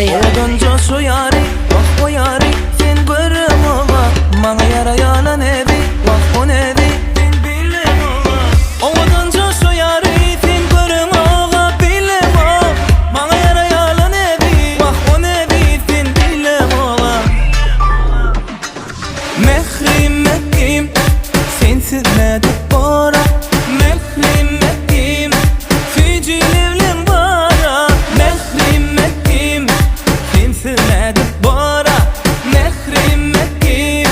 Odanca şu yari, bak o yari, sen bırım ola. Bana yarayalan evi, bak o nevi, sen bilem ola. Odanca şu yari, sen bırım ola, bilem ola. Bana yarayalan evi, bak o nevi, sen bilem ola. Mehrim ettim, sensiz ne de bora. Mehrim ettim, fücülevlim bara. Mehrim ettim, sensiz ne de bora. Mehrim ettim,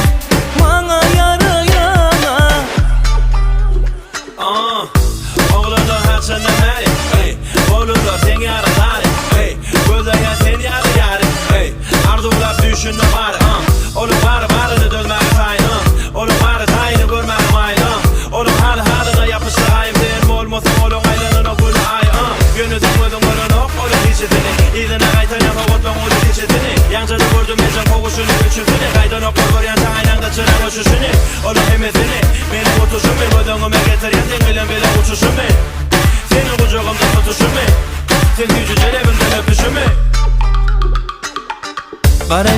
bana yarayana. Oğlada her sene meri, hey. Oğlada sen yaratari, hey. Gözaya sen yarayari, hey. Ardulap düşündüm bari, oğlum barını dönmeli sayın, oğlum tayını görmeli mayın. Oğlum halına yapıştı ayım derim olmasın oğlum aylanına gül ay. Gönüden koydum oğlum ok oğlum içizini. İdine kaytan yapa otman oğlum içizini. Yancada gördüm mecen kovuşunu üçüzünü. Kaydan ok var yanta aynanda çıran uçuşunu. Oğlum hemesini, benim otuşumu. Ödönüme getir yandın bilen bile uçuşumu. Senin kucağımda tutuşumu. Sen gücü celebimden öpüşümü. Kara